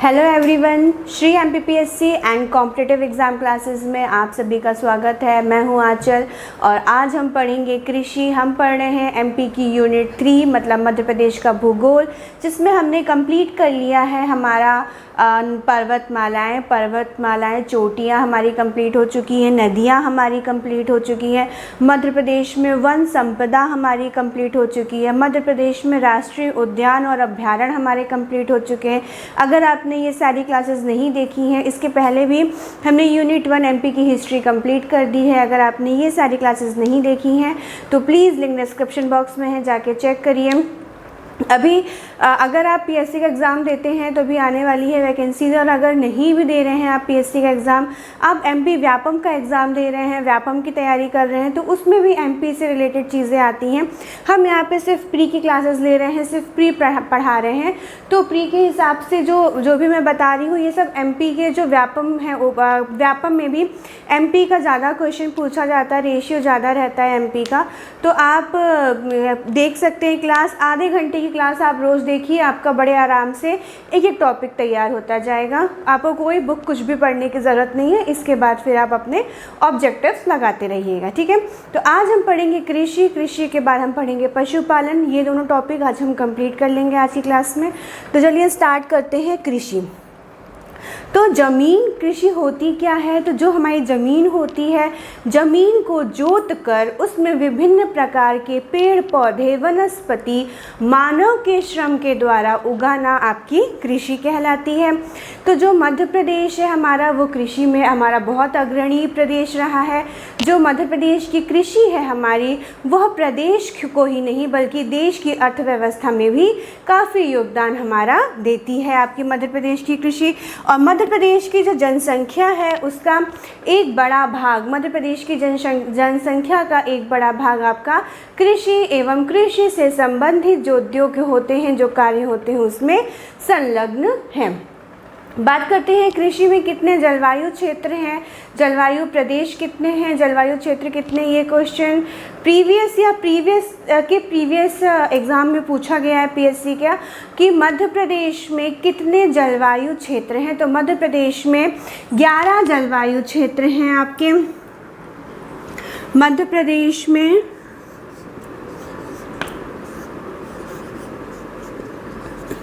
Hello everyone, Shri MPPSC and competitive exam classes में आप सभी का स्वागत है। मैं हूं आंचल और आज हम पढ़ेंगे कृषि। हम पढ़ रहे हैं एमपी की यूनिट 3 मतलब मध्य प्रदेश का भूगोल, जिसमें हमने कंप्लीट कर लिया है हमारा पर्वतमालाएं चोटियाँ हमारी कंप्लीट हो चुकी हैं, नदियाँ हमारी कंप्लीट हो चुकी हैं, मध्य प्रदेश में वन संपदा हमारी कंप्लीट हो चुकी है, मध्य प्रदेश में राष्ट्रीय उद्यान और अभ्यारण्य हमारे कंप्लीट हो चुके हैं। अगर आपने ये सारी क्लासेस नहीं देखी हैं, इसके पहले भी हमने यूनिट 1 एमपी की हिस्ट्री कंप्लीट कर दी है। अगर आपने ये सारी क्लासेस नहीं देखी हैं तो प्लीज़ लिंक डिस्क्रिप्शन बॉक्स में है, जाके चेक करिए। अभी अगर आप पीएससी का एग्ज़ाम देते हैं तो भी आने वाली है वैकेंसीज, और अगर नहीं भी दे रहे हैं आप पीएससी का एग्ज़ाम, आप एमपी व्यापम का एग्ज़ाम दे रहे हैं, व्यापम की तैयारी कर रहे हैं, तो उसमें भी एमपी से रिलेटेड चीज़ें आती हैं। हम यहाँ पे सिर्फ प्री की क्लासेस ले रहे हैं, सिर्फ प्री पढ़ा रहे हैं, तो प्री के हिसाब से जो भी मैं बता रही हूँ ये सब एमपी के जो व्यापम है, व्यापम में भी एमपी का ज़्यादा क्वेश्चन पूछा जाता है, रेशियो ज़्यादा रहता है एमपी का। तो आप देख सकते हैं क्लास, आधे घंटे की क्लास आप रोज़ देखिए, आपका बड़े आराम से एक एक टॉपिक तैयार होता जाएगा। आपको कोई बुक कुछ भी पढ़ने की ज़रूरत नहीं है। इसके बाद फिर आप अपने ऑब्जेक्टिव्स लगाते रहिएगा, ठीक है। तो आज हम पढ़ेंगे कृषि, कृषि के बाद हम पढ़ेंगे पशुपालन। ये दोनों टॉपिक आज हम कंप्लीट कर लेंगे आज की क्लास में। तो चलिए स्टार्ट करते हैं कृषि। तो ज़मीन, कृषि होती क्या है? तो जो हमारी ज़मीन होती है, ज़मीन को जोत कर उसमें विभिन्न प्रकार के पेड़ पौधे वनस्पति मानव के श्रम के द्वारा उगाना आपकी कृषि कहलाती है। तो जो मध्य प्रदेश है हमारा, वो कृषि में हमारा बहुत अग्रणी प्रदेश रहा है। जो मध्य प्रदेश की कृषि है हमारी, वह प्रदेश को ही नहीं बल्कि देश की अर्थव्यवस्था में भी काफ़ी योगदान हमारा देती है आपकी मध्य प्रदेश की कृषि। और मध्य प्रदेश की जो जनसंख्या है उसका एक बड़ा भाग, मध्य प्रदेश की जनसंख्या का एक बड़ा भाग आपका कृषि एवं कृषि से संबंधित जो उद्योग होते हैं, जो कार्य होते हैं, उसमें संलग्न है। बात करते हैं कृषि में कितने जलवायु क्षेत्र हैं, जलवायु प्रदेश कितने हैं, जलवायु क्षेत्र कितने। ये क्वेश्चन प्रीवियस एग्ज़ाम में पूछा गया है पीएससी का, कि मध्य प्रदेश में कितने जलवायु क्षेत्र हैं। तो मध्य प्रदेश में 11 जलवायु क्षेत्र हैं आपके। मध्य प्रदेश में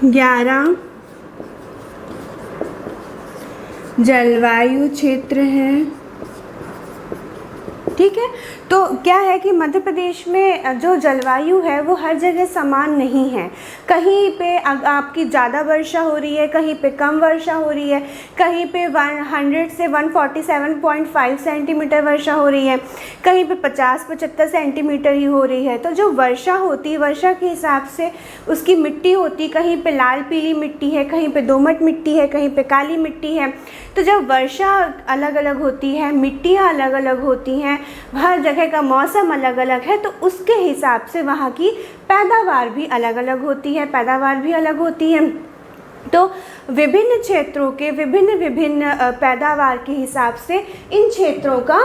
11 जलवायु क्षेत्र हैं, ठीक है। तो क्या है कि मध्य प्रदेश में जो जलवायु है वो हर जगह समान नहीं है। कहीं पे आपकी ज़्यादा वर्षा हो रही है, कहीं पे कम वर्षा हो रही है, कहीं पे 100 से 147.5 सेंटीमीटर वर्षा हो रही है, कहीं पे 50-75 सेंटीमीटर ही हो रही है। तो जो वर्षा होती है, वर्षा के हिसाब से उसकी मिट्टी होती, कहीं पे लाल पीली मिट्टी है, कहीं पे दोमट मिट्टी है, कहीं पे काली मिट्टी है। तो जब वर्षा अलग अलग होती है, मिट्टियाँ अलग अलग होती हैं, हर जगह का मौसम अलग अलग है, तो उसके हिसाब से वहाँ की पैदावार भी अलग अलग होती है, तो विभिन्न क्षेत्रों के विभिन्न पैदावार के हिसाब से इन क्षेत्रों का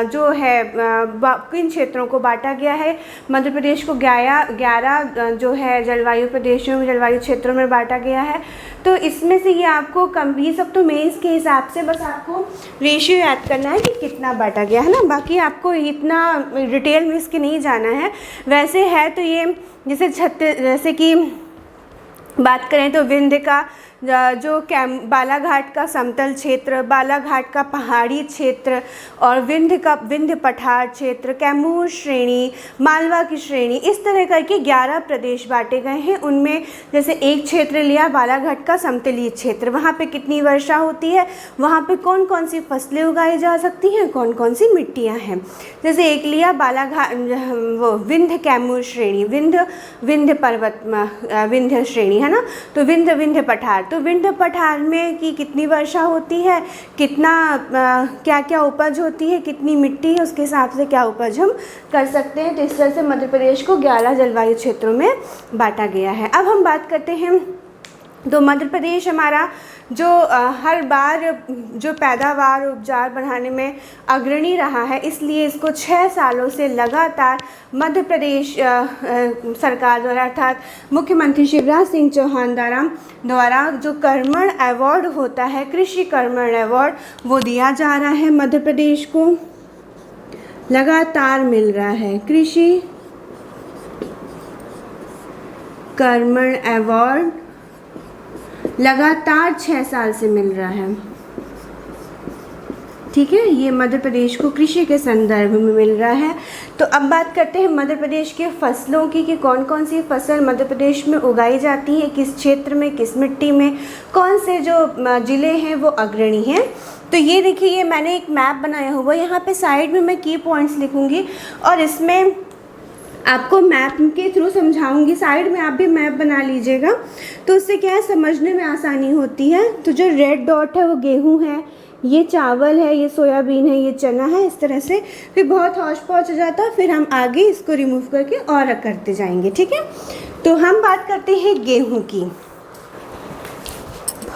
जो है किन क्षेत्रों को बांटा गया है। मध्य प्रदेश को 11 जो है जलवायु प्रदेशों में, जलवायु क्षेत्रों में बांटा गया है। तो इसमें से ये आपको ये सब तो मेंस के हिसाब से बस आपको रेशियो याद करना है कि कितना बांटा गया है ना, बाकी आपको इतना डिटेल में इसके नहीं जाना है। वैसे है तो ये जैसे कि बात करें तो विंध्य का जो बालाघाट का समतल क्षेत्र, बालाघाट का पहाड़ी क्षेत्र, और विंध्य पठार क्षेत्र, कैमूर श्रेणी, मालवा की श्रेणी, इस तरह करके 11 प्रदेश बांटे गए हैं। उनमें जैसे एक क्षेत्र लिया बालाघाट का समतलीय क्षेत्र, वहाँ पे कितनी वर्षा होती है, वहाँ पे कौन कौन सी फसलें उगाई जा सकती हैं, कौन कौन सी मिट्टियाँ हैं। जैसे एक लिया बालाघाट, वो विंध्य कैमूर श्रेणी, विंध्य पर्वत विंध्य श्रेणी है ना, तो विंध्य पठार, तो विंध्य पठार में कि कितनी वर्षा होती है, कितना क्या क्या उपज होती है, कितनी मिट्टी है, उसके हिसाब से क्या उपज हम कर सकते हैं। तो इस तरह से मध्य प्रदेश को 11 जलवायु क्षेत्रों में बांटा गया है। अब हम बात करते हैं तो मध्य प्रदेश हमारा जो हर बार जो पैदावार उपजार बढ़ाने में अग्रणी रहा है, इसलिए इसको 6 सालों से लगातार मध्य प्रदेश सरकार द्वारा अर्थात मुख्यमंत्री शिवराज सिंह चौहान द्वारा जो कर्मण अवार्ड होता है, कृषि कर्मण अवार्ड, वो दिया जा रहा है मध्य प्रदेश को, लगातार मिल रहा है। कृषि कर्मण अवार्ड लगातार 6 साल से मिल रहा है। ठीक है, ये मध्य प्रदेश को कृषि के संदर्भ में मिल रहा है। तो अब बात करते हैं मध्य प्रदेश के फसलों की कि कौन कौन सी फसल मध्य प्रदेश में उगाई जाती है, किस क्षेत्र में, किस मिट्टी में, कौन से जो ज़िले हैं वो अग्रणी हैं। तो ये देखिए, ये मैंने एक मैप बनाया हुआ, यहाँ पे साइड में मैं की पॉइंट्स लिखूँगी और इसमें आपको मैप के थ्रू समझाऊंगी। साइड में आप भी मैप बना लीजिएगा, तो उससे क्या है, समझने में आसानी होती है। तो जो रेड डॉट है वो गेहूं है, ये चावल है, ये सोयाबीन है, ये चना है, इस तरह से फिर बहुत हौच पौच हो जाता है, फिर हम आगे इसको रिमूव करके और करते जाएंगे। ठीक है, तो हम बात करते हैं गेहूं की।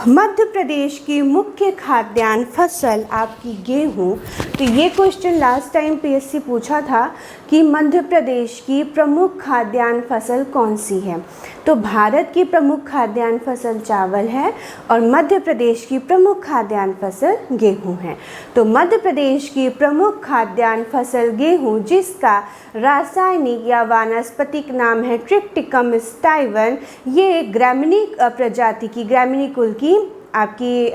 मध्य प्रदेश की मुख्य खाद्यान्न फसल आपकी गेहूं। तो ये क्वेश्चन लास्ट टाइम पीएससी पूछा था कि मध्य प्रदेश की प्रमुख खाद्यान्न फसल कौन सी है। तो भारत की प्रमुख खाद्यान्न फसल चावल है और मध्य प्रदेश की प्रमुख खाद्यान्न फसल गेहूं है। तो मध्य प्रदेश की प्रमुख खाद्यान्न फसल गेहूं, जिसका रासायनिक या वानस्पतिक नाम है ट्रिप्टिकम स्टाइवन, ये ग्रामिनी प्रजाति की, ग्रामिनी कुल की आपकी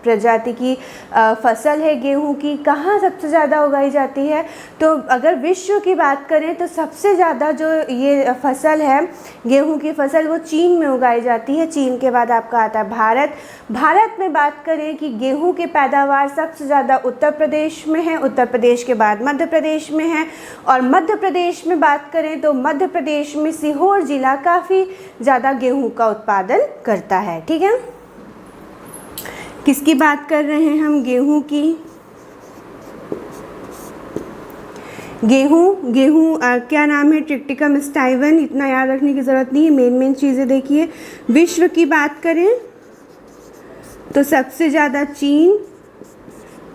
प्रजाति की फसल है गेहूं की। कहाँ सबसे ज़्यादा उगाई जाती है? तो अगर विश्व की बात करें तो सबसे ज़्यादा जो ये फसल है गेहूं की फसल, वो चीन में उगाई जाती है। चीन के बाद आपका आता है भारत। भारत में बात करें कि गेहूं की पैदावार सबसे ज़्यादा उत्तर प्रदेश में है, उत्तर प्रदेश के बाद मध्य प्रदेश में है। और मध्य प्रदेश में बात करें तो मध्य प्रदेश में सीहोर जिला काफ़ी ज़्यादा गेहूं का उत्पादन करता है। ठीक है, किसकी बात कर रहे हैं हम? गेहूं की। गेहूं क्या नाम है? ट्रिप्टिकम स्टाइवन। इतना याद रखने की ज़रूरत नहीं है, मेन चीज़ें देखिए। विश्व की बात करें तो सबसे ज़्यादा चीन,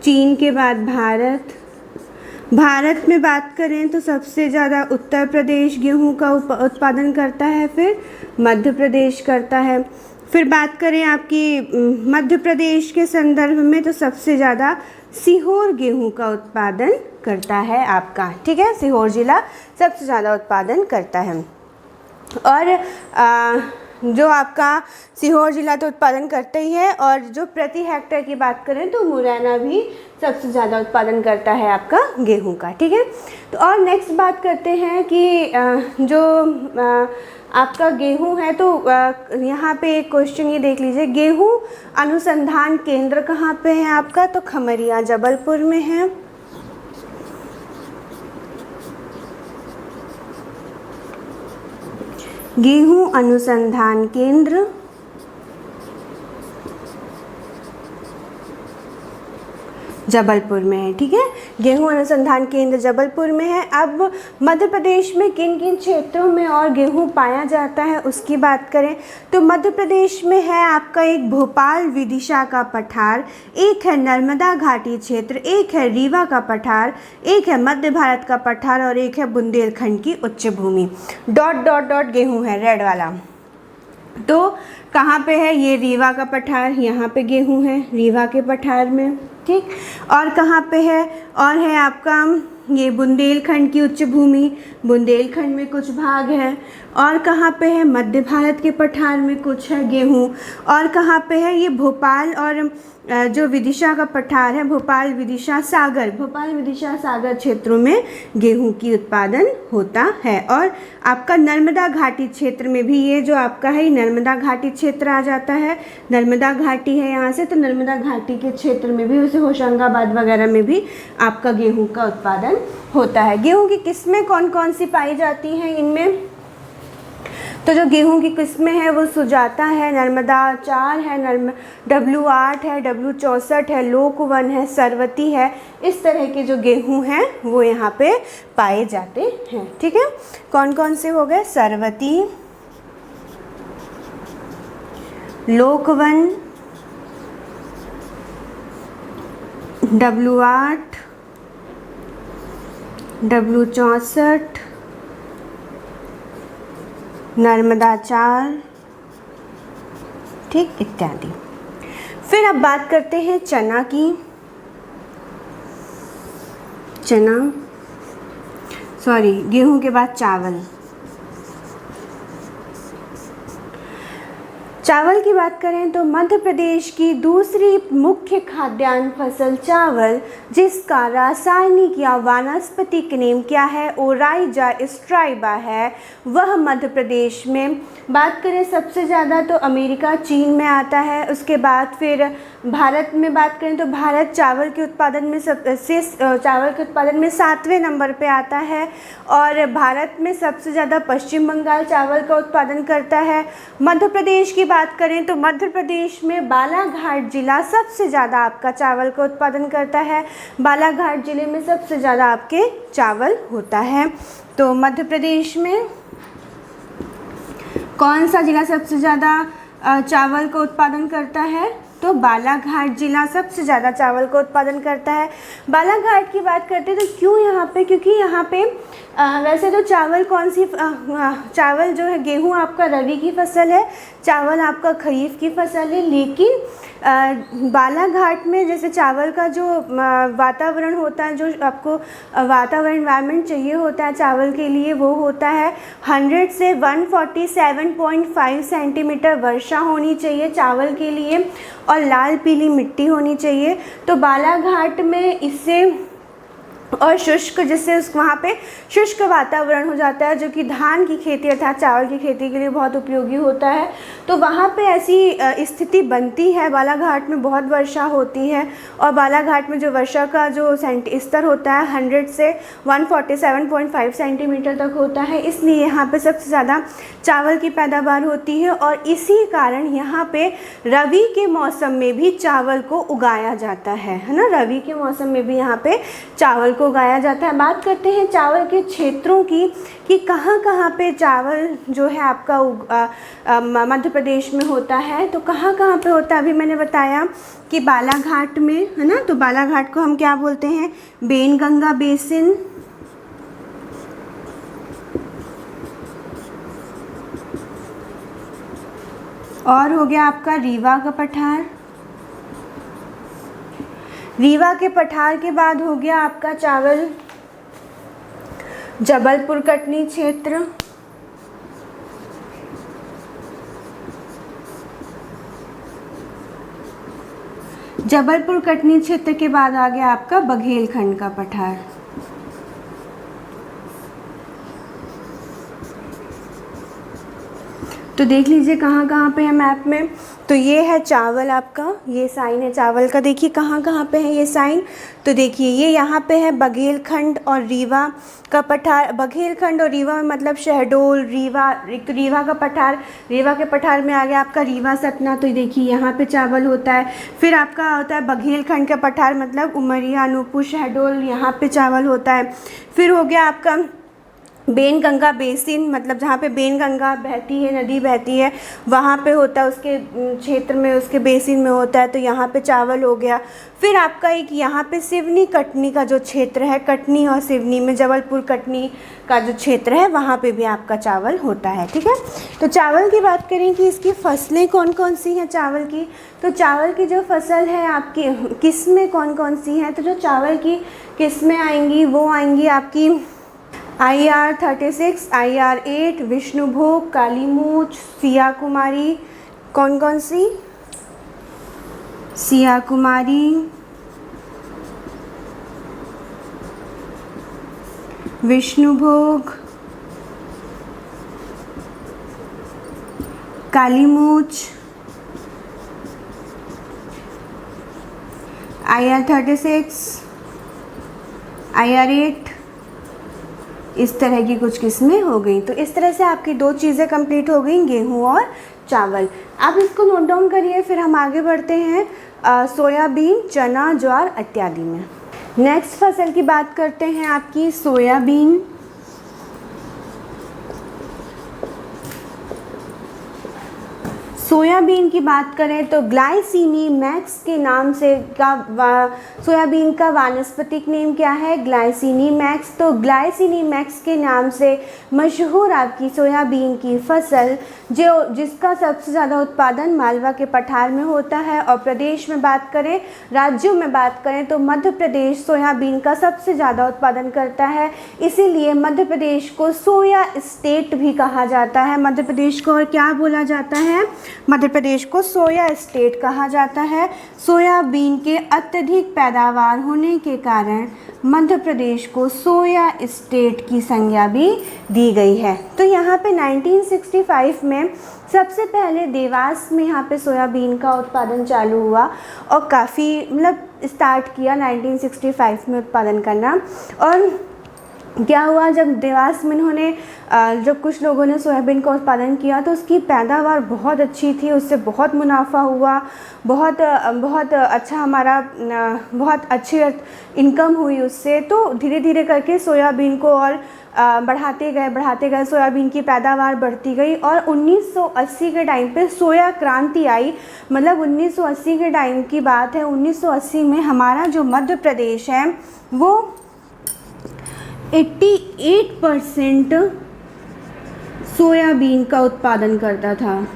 चीन के बाद भारत। भारत में बात करें तो सबसे ज़्यादा उत्तर प्रदेश गेहूं का उत्पादन करता है, फिर मध्य प्रदेश करता है। फिर बात करें आपकी मध्य प्रदेश के संदर्भ में तो सबसे ज़्यादा सीहोर गेहूं का उत्पादन करता है आपका। ठीक है, सीहोर जिला सबसे ज़्यादा उत्पादन करता है। और जो आपका सीहोर जिला तो उत्पादन करता ही है, और जो प्रति हेक्टेयर की बात करें तो मुरैना भी सबसे ज़्यादा उत्पादन करता है आपका गेहूं का। ठीक है, तो और नेक्स्ट बात करते हैं कि जो आपका गेहूं है, तो यहाँ पे एक क्वेश्चन ये देख लीजिए, गेहूं अनुसंधान केंद्र कहाँ पे है आपका? तो खमरिया जबलपुर में है। गेहूं अनुसंधान केंद्र जबलपुर में है। ठीक है, गेहूं अनुसंधान केंद्र जबलपुर में है। अब मध्य प्रदेश में किन किन क्षेत्रों में और गेहूं पाया जाता है उसकी बात करें तो मध्य प्रदेश में है आपका एक भोपाल विदिशा का पठार, एक है नर्मदा घाटी क्षेत्र, एक है रीवा का पठार, एक है मध्य भारत का पठार और एक है बुंदेलखंड की उच्च भूमि। डॉट डॉट डॉट गेहूं है रेड वाला। तो कहाँ पे है? ये रीवा का पठार, यहाँ पे गेहूं है रीवा के पठार में। ठीक, और कहाँ पे है? और है आपका ये बुंदेलखंड की उच्च भूमि, बुंदेलखंड में कुछ भाग है। और कहाँ पे है? मध्य भारत के पठार में कुछ है गेहूं। और कहाँ पे है? ये भोपाल और जो विदिशा का पठार है, भोपाल विदिशा सागर, भोपाल विदिशा सागर क्षेत्रों में गेहूं की उत्पादन होता है। और आपका नर्मदा घाटी क्षेत्र में भी, ये जो आपका है नर्मदा घाटी क्षेत्र आ जाता है। नर्मदा घाटी है यहाँ से, तो नर्मदा घाटी के क्षेत्र में भी, उसे होशंगाबाद वगैरह में भी आपका गेहूं का उत्पादन होता है। गेहूं की किस्में कौन कौन सी पाई जाती हैं इनमें? तो जो गेहूं की किस्में हैं वो सुजाता है, नर्मदा 4 है, W8 है, W64 है, लोक 1 है, सरवती है। इस तरह के जो गेहूं हैं वो यहाँ पे पाए जाते हैं। ठीक है, कौन कौन से हो गए? सरवती, लोकवन, W8, W64, नर्मदा 4, ठीक, इत्यादि। फिर अब बात करते हैं चना की। गेहूं के बाद चावल। चावल की बात करें तो मध्य प्रदेश की दूसरी मुख्य खाद्यान्न फसल चावल, जिसका रासायनिक या वानस्पतिक नेम क्या है, ओराइजा स्ट्राइबा है, वह मध्य प्रदेश में। बात करें सबसे ज़्यादा तो अमेरिका, चीन में आता है। उसके बाद फिर भारत में बात करें तो भारत चावल के उत्पादन में 7वें नंबर पे आता है। और भारत में सबसे ज़्यादा पश्चिम बंगाल चावल का उत्पादन करता है। मध्य प्रदेश की बात करें तो मध्य प्रदेश में बालाघाट जिला सबसे ज़्यादा आपका चावल का उत्पादन करता है। बालाघाट जिले में सबसे ज़्यादा आपके चावल होता है। तो मध्य प्रदेश में कौन सा जिला सबसे ज़्यादा चावल का उत्पादन करता है, तो बालाघाट जिला सबसे ज़्यादा चावल का उत्पादन करता है। बालाघाट की बात करते हैं तो क्यों यहाँ पे, क्योंकि यहाँ पे वैसे तो चावल चावल जो है, गेहूँ आपका रबी की फसल है, चावल आपका खरीफ की फसल है, लेकिन बालाघाट में जैसे चावल का जो वातावरण होता है, जो आपको वातावरण एनवायरनमेंट चाहिए होता है चावल के लिए, वो होता है 100 से 147.5 सेंटीमीटर वर्षा होनी चाहिए चावल के लिए, और लाल पीली मिट्टी होनी चाहिए। तो बालाघाट में इससे और शुष्क, जिससे वहाँ पे शुष्क वातावरण हो जाता है, जो कि धान की खेती अर्थात चावल की खेती के लिए बहुत उपयोगी होता है। तो वहाँ पे ऐसी स्थिति बनती है। बालाघाट में बहुत वर्षा होती है, और बालाघाट में जो वर्षा का जो स्तर होता है 100 से 147.5 सेंटीमीटर तक होता है, इसलिए यहाँ पे सबसे ज़्यादा चावल की पैदावार होती है। और इसी कारण यहाँ पे रबी के मौसम में भी चावल को उगाया जाता है ना, रबी के मौसम में भी यहाँ पे चावल को उगाया जाता है। बात करते हैं चावल के क्षेत्रों की कि कहाँ कहाँ पे चावल जो है आपका मध्य प्रदेश में होता है। तो कहाँ कहाँ पे होता है, अभी मैंने बताया कि बालाघाट में, है ना। तो बालाघाट को हम क्या बोलते हैं, बेनगंगा बेसिन, और हो गया आपका रीवा का पठार। रीवा के पठार के बाद हो गया आपका चावल जबलपुर कटनी क्षेत्र, जबलपुर कटनी क्षेत्र के बाद आ गया आपका बघेलखंड का पठार। तो देख लीजिए कहाँ कहाँ पे है मैप में। तो ये है चावल आपका, ये साइन है चावल का, देखिए कहाँ कहाँ पे है ये साइन। तो देखिए ये यहाँ पे है बघेलखंड और रीवा का पठार। बघेलखंड और रीवा में मतलब शहडोल, रीवा, एक तो रीवा का पठार, रीवा के पठार में आ गया आपका रीवा सतना। तो देखिए यहाँ पे चावल होता है। फिर आपका होता है बघेलखंड का पठार, मतलब उमरिया, अनूपपुर, शहडोल, यहाँ पे चावल होता है। फिर हो गया आपका बेनगंगा बेसिन, मतलब जहाँ पे बेनगंगा बहती है, नदी बहती है, वहाँ पे होता है, उसके क्षेत्र में, उसके बेसिन में होता है। तो यहाँ पे चावल हो गया। फिर आपका एक यहाँ पे सिवनी कटनी का जो क्षेत्र है, कटनी और सिवनी में, जबलपुर कटनी का जो क्षेत्र है, वहाँ पे भी आपका चावल होता है। ठीक है। तो चावल की बात करें कि इसकी फसलें कौन कौन सी हैं चावल की, तो चावल की जो फसल है आपकी किस्में कौन कौन सी हैं, तो जो चावल की किस्में आएंगी वो आएंगी आपकी IR 36, IR 8, विष्णुभोग, कालीमूच, सिया कुमारी। कौन कौन सी, सिया कुमारी, विष्णुभोग, कालीमूच, IR 36, IR 8, इस तरह की कुछ किस्में हो गई। तो इस तरह से आपकी दो चीज़ें कंप्लीट हो गई, गेहूं और चावल। आप इसको नोट डाउन करिए, फिर हम आगे बढ़ते हैं सोयाबीन, चना, ज्वार इत्यादि में। नेक्स्ट फसल की बात करते हैं आपकी सोयाबीन। सोयाबीन की बात करें तो ग्लाइसिनीमैक्स के नाम से सोयाबीन का वानस्पतिक नेम क्या है? ग्लाइसिनीमैक्स। तो ग्लाइसिनीमैक्स के नाम से मशहूर आपकी सोयाबीन की फसल जिसका सबसे ज़्यादा उत्पादन मालवा के पठार में होता है। और प्रदेश में बात करें, राज्यों में बात करें तो मध्य प्रदेश सोयाबीन का सबसे ज़्यादा उत्पादन करता है, इसीलिए मध्य प्रदेश को सोया स्टेट भी कहा जाता है। मध्य प्रदेश को और क्या बोला जाता है? मध्य प्रदेश को सोया स्टेट कहा जाता है। सोयाबीन के अत्यधिक पैदावार होने के कारण मध्य प्रदेश को सोया स्टेट की संज्ञा भी दी गई है। तो यहाँ पे 1965 में सबसे पहले देवास में यहाँ पे सोयाबीन का उत्पादन चालू हुआ और काफ़ी स्टार्ट किया 1965 में उत्पादन करना। और क्या हुआ, जब देवास में इन्होंने जब कुछ लोगों ने सोयाबीन का उत्पादन किया तो उसकी पैदावार बहुत अच्छी थी, उससे बहुत मुनाफा हुआ, बहुत अच्छा हमारा बहुत अच्छी इनकम हुई उससे। तो धीरे धीरे करके सोयाबीन को और बढ़ाते गए, सोयाबीन की पैदावार बढ़ती गई और 1980 के टाइम पे सोया क्रांति आई। 1980 के टाइम की बात है। 1980 में हमारा जो मध्य प्रदेश है वो 88% सोयाबीन का उत्पादन करता था।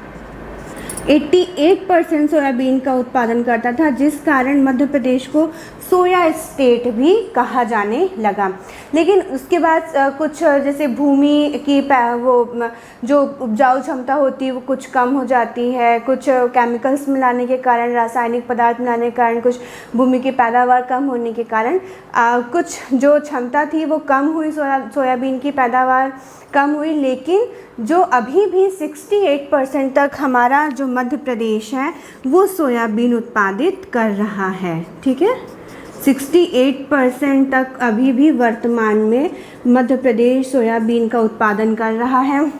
88% सोयाबीन का उत्पादन करता था, जिस कारण मध्य प्रदेश को सोया स्टेट भी कहा जाने लगा। लेकिन उसके बाद कुछ जैसे भूमि की वो जो उपजाऊ क्षमता होती है वो कुछ कम हो जाती है, कुछ केमिकल्स मिलाने के कारण, रासायनिक पदार्थ मिलाने के कारण, कुछ भूमि की पैदावार कम होने के कारण कुछ जो क्षमता थी वो कम हुई, सोयाबीन की पैदावार कम हुई। लेकिन जो अभी भी 68% तक हमारा जो मध्य प्रदेश है वो सोयाबीन उत्पादित कर रहा है। ठीक है, 68% तक अभी भी वर्तमान में मध्य प्रदेश सोयाबीन का उत्पादन कर रहा है।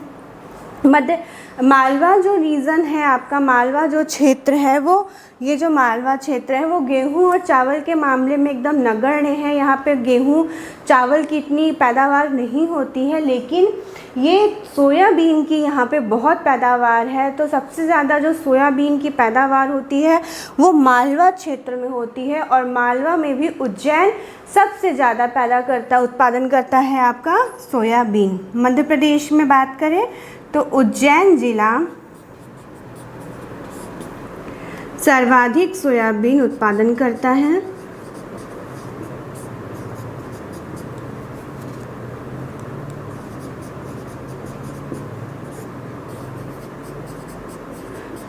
मालवा जो रीजन है आपका, मालवा जो क्षेत्र है वो, ये जो मालवा क्षेत्र है वो गेहूं और चावल के मामले में एकदम नगण्य है। यहाँ पे गेहूं चावल की इतनी पैदावार नहीं होती है, लेकिन ये सोयाबीन की यहाँ पे बहुत पैदावार है। तो सबसे ज़्यादा जो सोयाबीन की पैदावार होती है वो मालवा क्षेत्र में होती है और मालवा में भी उज्जैन सबसे ज़्यादा उत्पादन करता है आपका सोयाबीन। मध्य प्रदेश में बात करें तो उज्जैन जिला सर्वाधिक सोयाबीन उत्पादन करता है।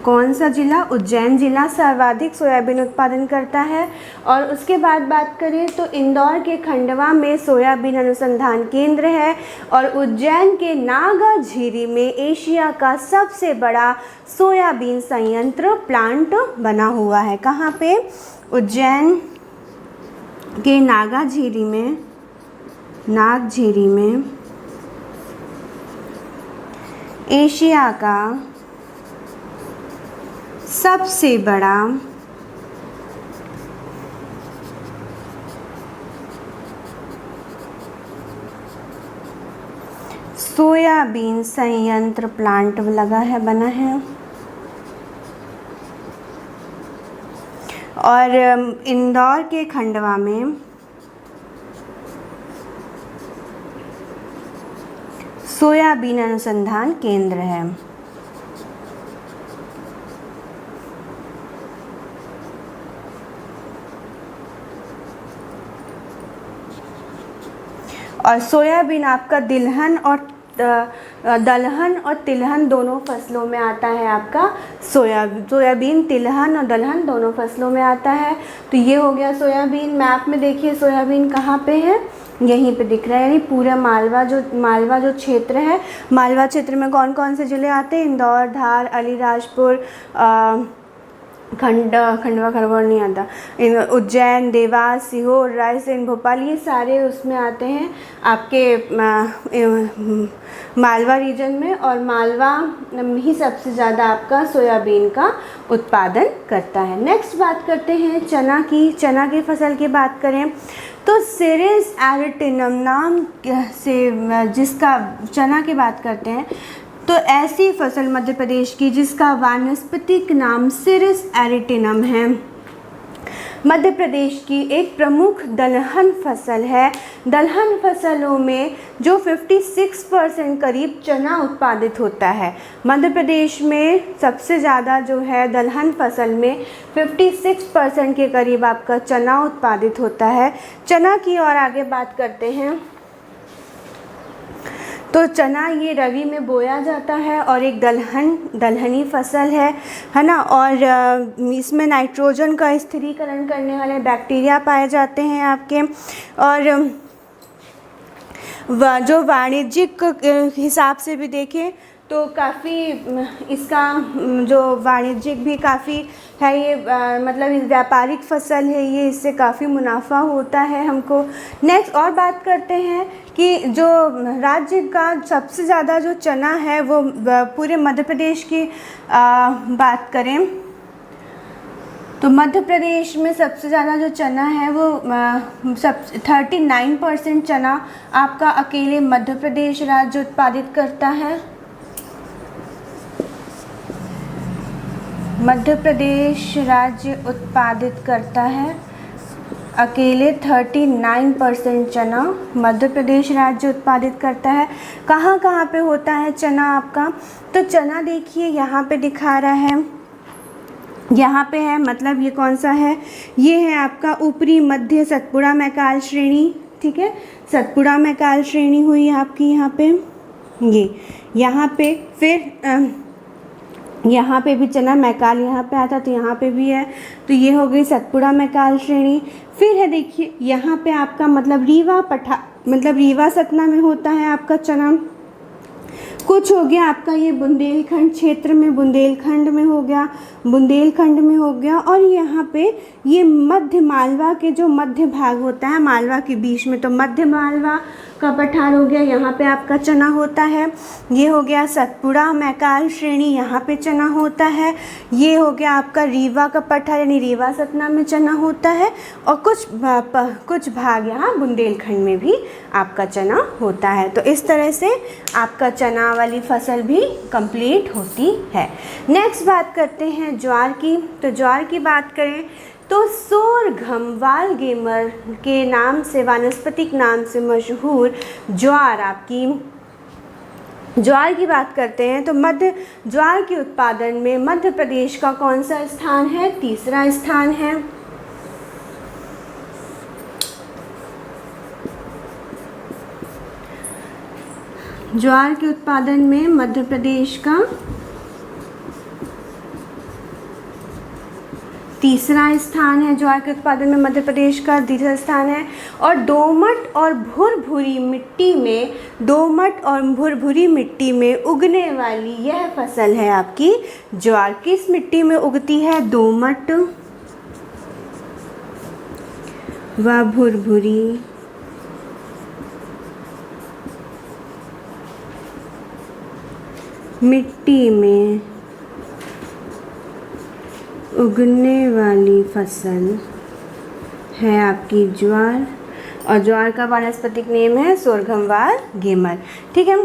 कौन सा जिला? उज्जैन जिला सर्वाधिक सोयाबीन उत्पादन करता है। और उसके बाद बात करें तो इंदौर के खंडवा में सोयाबीन अनुसंधान केंद्र है और उज्जैन के नागाझीरी में एशिया का सबसे बड़ा सोयाबीन संयंत्र प्लांट बना हुआ है। कहाँ पे? उज्जैन के नागाझीरी में एशिया का सबसे बड़ा सोयाबीन संयंत्र प्लांट बना है। और इंदौर के खंडवा में सोयाबीन अनुसंधान केंद्र है। और सोयाबीन आपका दलहन और तिलहन दोनों फसलों में आता है। आपका सोयाबीन तिलहन और दलहन दोनों फसलों में आता है। तो ये हो गया सोयाबीन। मैप में देखिए सोयाबीन कहाँ पे है, यहीं पे दिख रहा है। यानी पूरा मालवा जो क्षेत्र है, मालवा क्षेत्र में कौन कौन से ज़िले आते हैं? इंदौर, धार, अलीराजपुर, खंडवा नहीं आता, उज्जैन, देवास, सीहोर, रायसेन, भोपाल, ये सारे उसमें आते हैं आपके मालवा रीजन में। और मालवा ही सबसे ज़्यादा आपका सोयाबीन का उत्पादन करता है। नेक्स्ट बात करते हैं चना की फसल की बात करें तो सिरिस एरिटिनम नाम से जिसका चना की बात करते हैं तो ऐसी फसल मध्य प्रदेश की जिसका वानस्पतिक नाम सिरिस एरिटिनम है, मध्य प्रदेश की एक प्रमुख दलहन फसल है। दलहन फसलों में जो 56% करीब चना उत्पादित होता है। मध्य प्रदेश में सबसे ज़्यादा जो है दलहन फसल में 56% के करीब आपका चना उत्पादित होता है। चना की और आगे बात करते हैं तो चना ये रबी में बोया जाता है और एक दलहनी फसल है ना। और इसमें नाइट्रोजन का स्थिरीकरण करने वाले बैक्टीरिया पाए जाते हैं आपके। और जो वाणिज्यिक हिसाब से भी देखें तो काफ़ी इसका जो वाणिज्यिक भी काफ़ी है, ये मतलब व्यापारिक फसल है ये, इससे काफ़ी मुनाफा होता है हमको। नेक्स्ट और बात करते हैं कि जो राज्य का सबसे ज़्यादा जो चना है वो पूरे मध्य प्रदेश की बात करें तो मध्य प्रदेश में सबसे ज़्यादा जो चना है वो 39% चना आपका अकेले मध्य प्रदेश राज्य उत्पादित करता है। मध्य प्रदेश राज्य उत्पादित करता है अकेले 39% चना मध्य प्रदेश राज्य उत्पादित करता है। कहाँ कहाँ पे होता है चना आपका, तो चना देखिए यहाँ पे दिखा रहा है, यहाँ पे है, मतलब ये कौन सा है, ये है आपका ऊपरी मध्य सतपुड़ा मैकाल श्रेणी। ठीक है, सतपुड़ा मैकाल श्रेणी हुई आपकी यहाँ पे, ये यहाँ पे फिर यहाँ पे भी चना मैकाल यहाँ पे आता तो यहाँ पे भी है, तो ये हो गई सतपुड़ा मैकाल श्रेणी। फिर है देखिए यहाँ पे आपका मतलब रीवा सतना में होता है आपका चना। कुछ हो गया आपका ये बुंदेलखंड क्षेत्र में, बुंदेलखंड में हो गया। और यहाँ पे ये मध्य मालवा के जो मध्य भाग होता है मालवा के बीच में, तो मध्य मालवा का पठार हो गया, यहाँ पे आपका चना होता है। ये हो गया सतपुड़ा मैकाल श्रेणी, यहाँ पे चना होता है। ये हो गया आपका रीवा का पठार यानी रीवा सतना में चना होता है। और कुछ भाग यहाँ बुंदेलखंड में भी आपका चना होता है। तो इस तरह से आपका चना वाली फसल भी कंप्लीट होती है। नेक्स्ट बात करते हैं ज्वार की। तो ज्वार की बात करें तो सोरघम वालगेमर के नाम से, वानस्पतिक नाम से मशहूर ज्वार ज्वार की बात करते हैं तो ज्वार के उत्पादन में मध्य प्रदेश का कौन सा स्थान है, तीसरा स्थान है। ज्वार के उत्पादन में मध्य प्रदेश का तीसरा स्थान है। ज्वार के उत्पादन में मध्य प्रदेश का तीसरा स्थान है। और दोमट और भुरभुरी मिट्टी में उगने वाली यह फसल है आपकी ज्वार। किस मिट्टी में उगती है, दोमट व भुरभुरी मिट्टी में उगने वाली फसल है आपकी ज्वार। और ज्वार का वानस्पतिक नेम है सोरघम वालगेमर। ठीक है,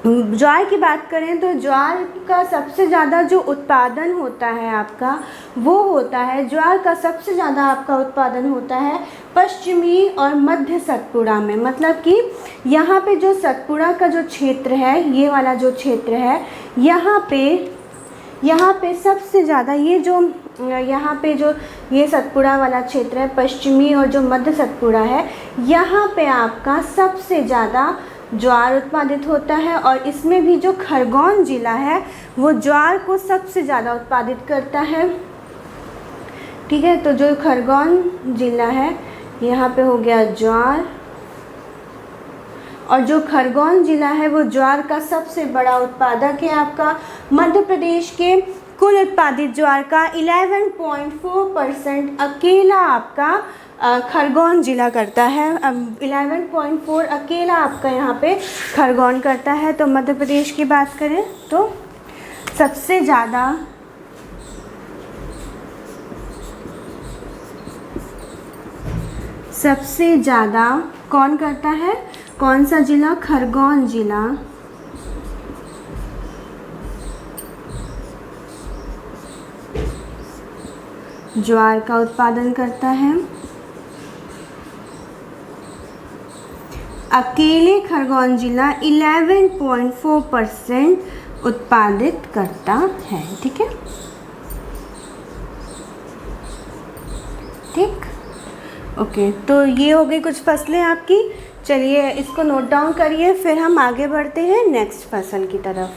ज्वार की बात करें तो ज्वार का सबसे ज़्यादा जो उत्पादन होता है आपका वो होता है, ज्वार का सबसे ज़्यादा आपका उत्पादन होता है पश्चिमी और मध्य सतपुड़ा में। मतलब कि यहाँ पे जो सतपुड़ा का जो क्षेत्र है, ये वाला जो क्षेत्र है, यहाँ पे सबसे ज़्यादा यहाँ पे जो ये सतपुड़ा वाला क्षेत्र है, पश्चिमी और जो मध्य सतपुड़ा है, यहाँ पे आपका सबसे ज़्यादा ज्वार उत्पादित होता है। और इसमें भी जो खरगोन ज़िला है वो ज्वार को सबसे ज़्यादा उत्पादित करता है। ठीक है, तो जो खरगोन ज़िला है यहाँ पे हो गया ज्वार, और जो खरगोन ज़िला है वो ज्वार का सबसे बड़ा उत्पादक है आपका। मध्य प्रदेश के कुल उत्पादित ज्वार का 11.4% अकेला आपका खरगोन ज़िला करता है। 11.4 अकेला आपका यहाँ पे खरगोन करता है। तो मध्य प्रदेश की बात करें तो सबसे ज़्यादा कौन करता है, कौन सा ज़िला, खरगोन ज़िला ज्वार का उत्पादन करता है। अकेले खरगोन जिला 11.4% उत्पादित करता है। ठीक है, ठीक, ओके। तो ये हो गई कुछ फसलें आपकी। चलिए इसको नोट डाउन करिए, फिर हम आगे बढ़ते हैं नेक्स्ट फसल की तरफ।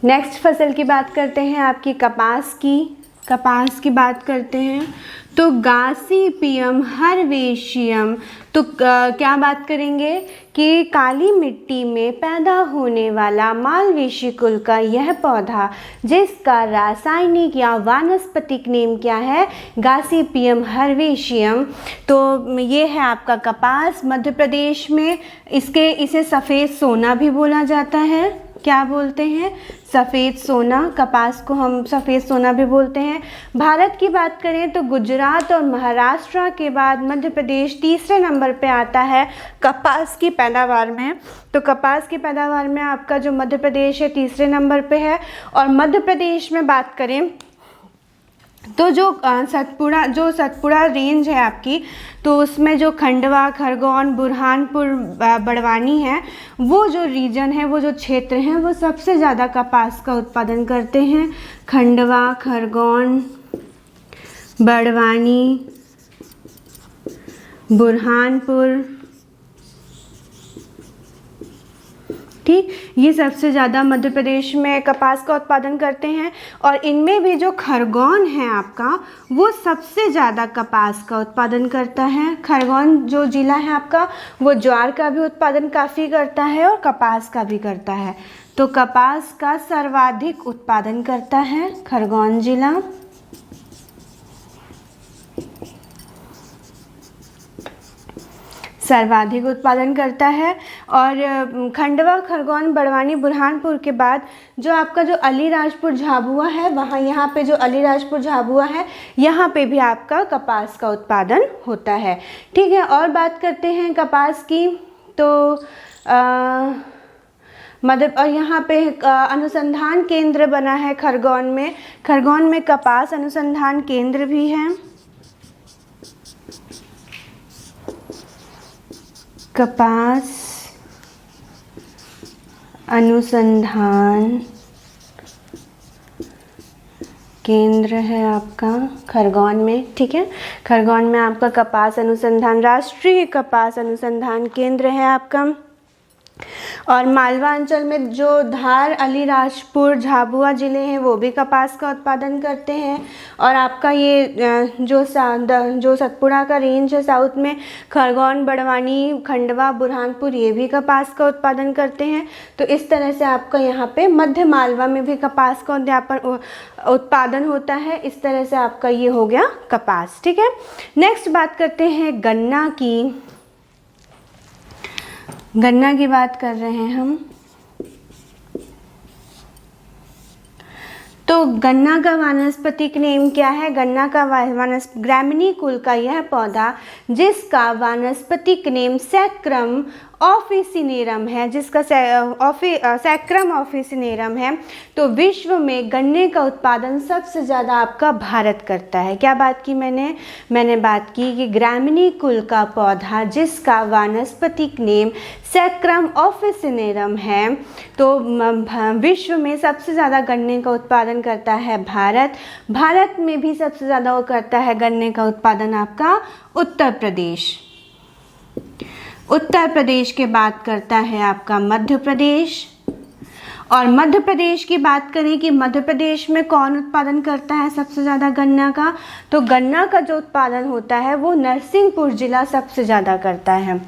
नेक्स्ट फसल की बात करते हैं आपकी कपास की। कपास की बात करते हैं तो गॉसिपियम हर्बेशियम। तो क्या बात करेंगे कि काली मिट्टी में पैदा होने वाला मालवेशी कुल का यह पौधा, जिसका रासायनिक या वानस्पतिक नेम क्या है, गॉसिपियम हर्बेशियम। तो ये है आपका कपास मध्य प्रदेश में। इसे सफ़ेद सोना भी बोला जाता है। क्या बोलते हैं? सफ़ेद सोना। कपास को हम सफ़ेद सोना भी बोलते हैं। भारत की बात करें तो गुजरात और महाराष्ट्र के बाद मध्य प्रदेश तीसरे नंबर पे आता है कपास की पैदावार में। तो कपास की पैदावार में आपका जो मध्य प्रदेश है तीसरे नंबर पे है। और मध्य प्रदेश में बात करें तो जो सतपुड़ा रेंज है आपकी, तो उसमें जो खंडवा, खरगोन, बुरहानपुर, बड़वानी है, वो जो रीजन है, वो जो क्षेत्र हैं, वो सबसे ज़्यादा कपास का उत्पादन करते हैं। खंडवा, खरगोन, बड़वानी, बुरहानपुर, ठीक, ये सबसे ज़्यादा मध्य प्रदेश में कपास का उत्पादन करते हैं। और इनमें भी जो खरगोन है आपका, वो सबसे ज़्यादा कपास का उत्पादन करता है। खरगोन जो ज़िला है आपका, वो ज्वार का भी उत्पादन काफ़ी करता है और कपास का भी करता है। तो कपास का सर्वाधिक उत्पादन करता है खरगोन ज़िला। सर्वाधिक उत्पादन करता है। और खंडवा, खरगोन, बड़वानी, बुरहानपुर के बाद जो आपका जो अलीराजपुर झाबुआ है, वहाँ यहाँ पे जो अलीराजपुर झाबुआ है, यहाँ पे भी आपका कपास का उत्पादन होता है। ठीक है, और बात करते हैं कपास की। तो और यहाँ पे अनुसंधान केंद्र बना है खरगोन में। खरगोन में कपास अनुसंधान केंद्र भी है। कपास अनुसंधान केंद्र है आपका खरगोन में। ठीक है, खरगोन में आपका कपास अनुसंधान, राष्ट्रीय कपास अनुसंधान केंद्र है आपका। और मालवा अंचल में जो धार, अलीराजपुर, झाबुआ ज़िले हैं, वो भी कपास का उत्पादन करते हैं। और आपका ये जो सतपुड़ा का रेंज है साउथ में, खरगोन, बड़वानी, खंडवा, बुरहानपुर, ये भी कपास का उत्पादन करते हैं। तो इस तरह से आपका यहाँ पे मध्य मालवा में भी कपास का उत्पादन होता है। इस तरह से आपका ये हो गया कपास। ठीक है, नेक्स्ट बात करते हैं गन्ना की। गन्ना की बात कर रहे हैं हम। तो गन्ना का वानस्पतिक नेम क्या है? गन्ना का ग्रामिनी कुल का यह पौधा, जिसका वानस्पतिक नेम सैक्रम ऑफिसिनेरम है, जिसका सैक्रम ऑफिसिनेरम है। तो विश्व में गन्ने का उत्पादन सबसे ज़्यादा आपका भारत करता है। क्या बात की मैंने बात की कि ग्रामिनी कुल का पौधा, जिसका वानस्पतिक नेम सैक्रम ऑफिसिनेरम है, तो विश्व में सबसे ज़्यादा गन्ने का उत्पादन करता है भारत। भारत में भी सबसे ज़्यादा वो करता है गन्ने का उत्पादन आपका उत्तर प्रदेश। उत्तर प्रदेश के बाद करता है आपका मध्य प्रदेश। और मध्य प्रदेश की बात करें कि मध्य प्रदेश में कौन उत्पादन करता है सबसे ज़्यादा गन्ना का, तो गन्ना का जो उत्पादन होता है वो नरसिंहपुर ज़िला सबसे ज़्यादा करता है।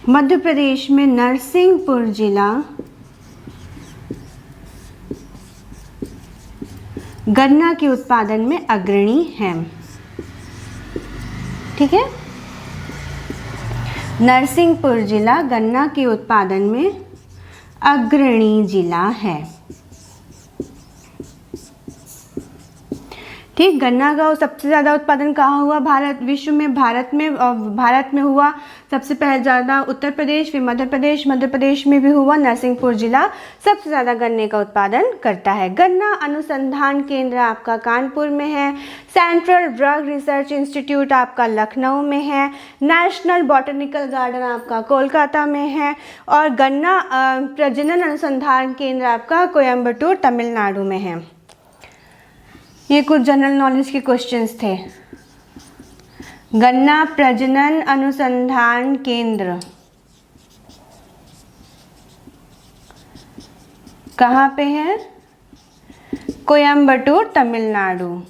मध्य प्रदेश में नरसिंहपुर ज़िला गन्ना के उत्पादन में अग्रणी है। ठीक है, नरसिंहपुर जिला गन्ना के उत्पादन में अग्रणी जिला है। ठीक। गन्ना का सबसे ज़्यादा उत्पादन कहाँ हुआ भारत विश्व में? भारत में हुआ सबसे पहले ज़्यादा उत्तर प्रदेश, फिर मध्य प्रदेश में भी हुआ। नरसिंहपुर जिला सबसे ज़्यादा गन्ने का उत्पादन करता है। गन्ना अनुसंधान केंद्र आपका कानपुर में है। सेंट्रल ड्रग रिसर्च इंस्टीट्यूट आपका लखनऊ में है। नेशनल बॉटनिकल गार्डन आपका कोलकाता में है। और गन्ना प्रजनन अनुसंधान केंद्र आपका कोयम्बटूर तमिलनाडु में है। ये कुछ जनरल नॉलेज के क्वेश्चंस थे। गन्ना प्रजनन अनुसंधान केंद्र कहाँ पे है? कोयम्बटूर तमिलनाडु।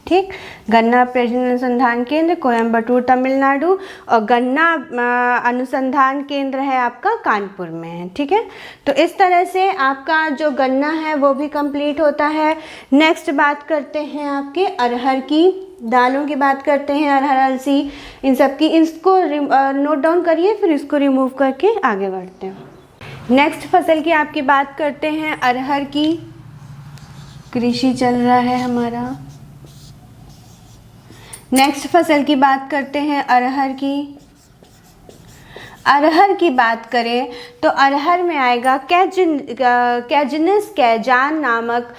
ठीक। गन्ना प्रजनन अनुसंधान केंद्र कोयम्बटूर तमिलनाडु और गन्ना अनुसंधान केंद्र है आपका कानपुर में है। ठीक है, तो इस तरह से आपका जो गन्ना है वो भी कंप्लीट होता है। नेक्स्ट बात करते हैं आपके अरहर की, दालों की बात करते हैं। अरहर, अलसी, इन सब की, इसको नोट डाउन करिए, फिर इसको रिमूव करके आगे बढ़ते हैं। नेक्स्ट फसल की आपकी बात करते हैं अरहर की। कृषि चल रहा है हमारा। नेक्स्ट फसल की बात करते हैं अरहर की। अरहर की बात करें तो अरहर में आएगा कैजिनस कैजान नामक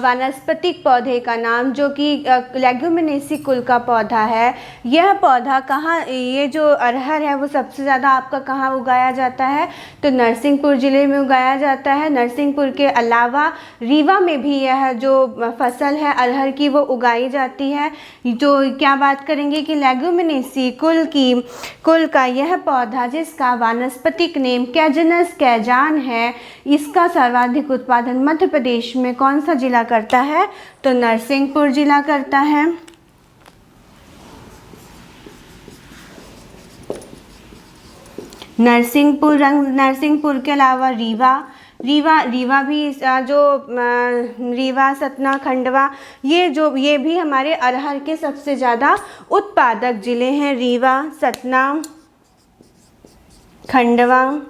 वानस्पतिक पौधे का नाम, जो कि लेग्यूमिनेसी कुल का पौधा है। यह पौधा कहाँ, ये जो अरहर है वो सबसे ज़्यादा आपका कहाँ उगाया जाता है? तो नरसिंहपुर ज़िले में उगाया जाता है। नरसिंहपुर के अलावा रीवा में भी यह जो फसल है अरहर की वो उगाई जाती है। जो क्या बात करेंगे कि लेग्यूमिनेसी कुल का यह पौधा जिसका वानस्पतिक नेम कैजिनस कैजान है, इसका सर्वाधिक उत्पादन मध्य प्रदेश में कौन सा जिला करता है? तो नरसिंहपुर जिला करता है। नरसिंहपुर के अलावा रीवा भी जो रीवा, सतना, खंडवा, ये भी हमारे अरहर के सबसे ज़्यादा उत्पादक जिले हैं। रीवा, सतना, खंडवा।